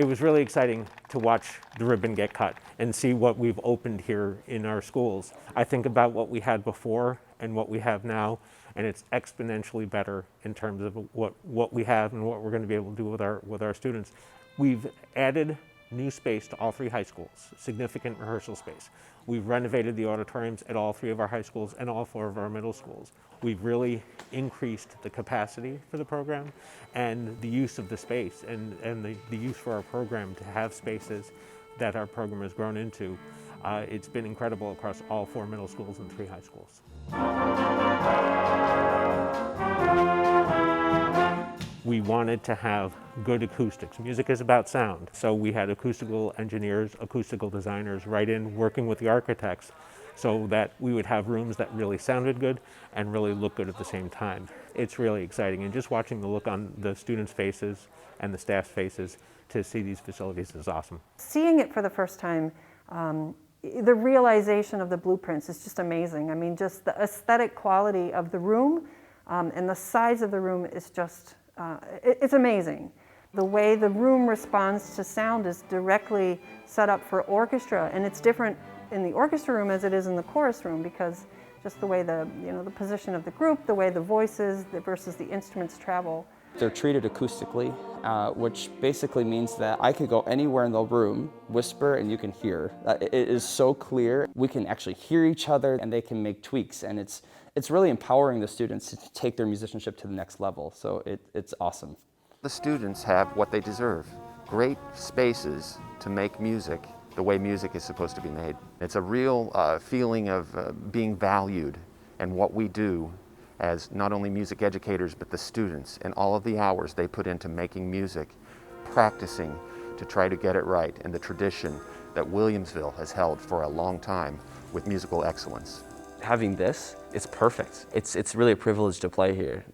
It was really exciting to watch the ribbon get cut and see what we've opened here in our schools. I think about what we had before and what we have now, and it's exponentially better in terms of what we have and what we're going to be able to do with our students. We've added new space to all 3 high schools, significant rehearsal space. We've renovated the auditoriums at all 3 of our high schools and all 4 of our middle schools. We've really increased the capacity for the program and the use of the space and the use for our program to have spaces that our program has grown into. It's been incredible across all 4 middle schools and 3 high schools. We wanted to have good acoustics. Music is about sound. So we had acoustical engineers, acoustical designers right in working with the architects so that we would have rooms that really sounded good and really looked good at the same time. It's really exciting, and just watching the look on the students' faces and the staff's faces to see these facilities is awesome. Seeing it for the first time, the realization of the blueprints is just amazing. I mean, just the aesthetic quality of the room and the size of the room is just, it's amazing. The way the room responds to sound is directly set up for orchestra, and it's different in the orchestra room as it is in the chorus room, because just the way the position of the group, the way the voices versus the instruments travel. They're treated acoustically, which basically means that I could go anywhere in the room, whisper, and you can hear. It is so clear. We can actually hear each other, and they can make tweaks, and it's really empowering the students to take their musicianship to the next level. So it's awesome. The students have what they deserve: great spaces to make music the way music is supposed to be made. It's a real feeling of being valued and what we do as not only music educators, but the students and all of the hours they put into making music, practicing to try to get it right, and the tradition that Williamsville has held for a long time with musical excellence. Having this, it's perfect. It's really a privilege to play here.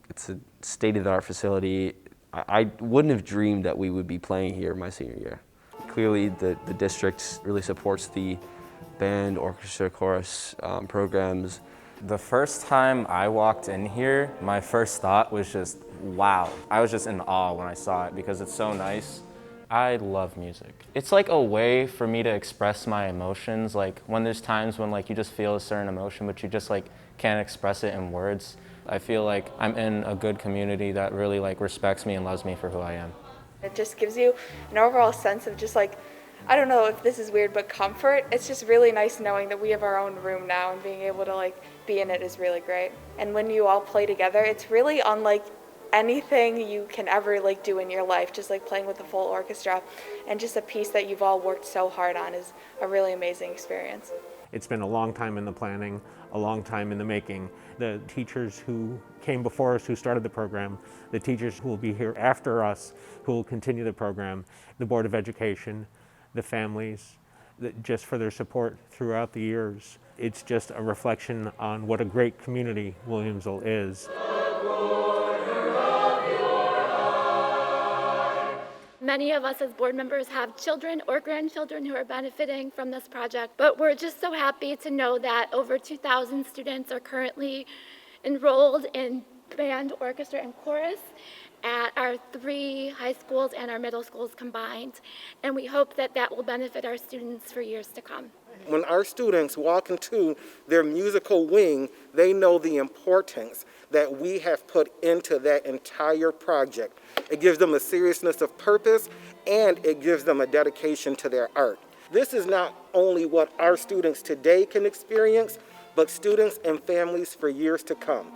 It's a state-of-the-art facility. I wouldn't have dreamed that we would be playing here my senior year. Clearly, the district really supports the band, orchestra, chorus programs. The first time I walked in here, my first thought was just, wow. I was just in awe when I saw it because it's so nice. I love music. It's like a way for me to express my emotions. Like when there's times when you just feel a certain emotion, but you just can't express it in words. I feel like I'm in a good community that really respects me and loves me for who I am. It just gives you an overall sense of just I don't know if this is weird, but comfort. It's just really nice knowing that we have our own room now, and being able to be in it is really great. And when you all play together, it's really unlike anything you can ever do in your life, just playing with the full orchestra, and just a piece that you've all worked so hard on is a really amazing experience. It's been a long time in the planning, a long time in the making. The teachers who came before us, who started the program, the teachers who will be here after us, who will continue the program, the Board of Education, the families, just for their support throughout the years. It's just a reflection on what a great community Williamsville is. Many of us as board members have children or grandchildren who are benefiting from this project, but we're just so happy to know that over 2,000 students are currently enrolled in band, orchestra, and chorus at our 3 high schools and our middle schools combined, and we hope that that will benefit our students for years to come. When our students walk into their musical wing, they know the importance that we have put into that entire project. It gives them a seriousness of purpose, and it gives them a dedication to their art. This is not only what our students today can experience, but students and families for years to come.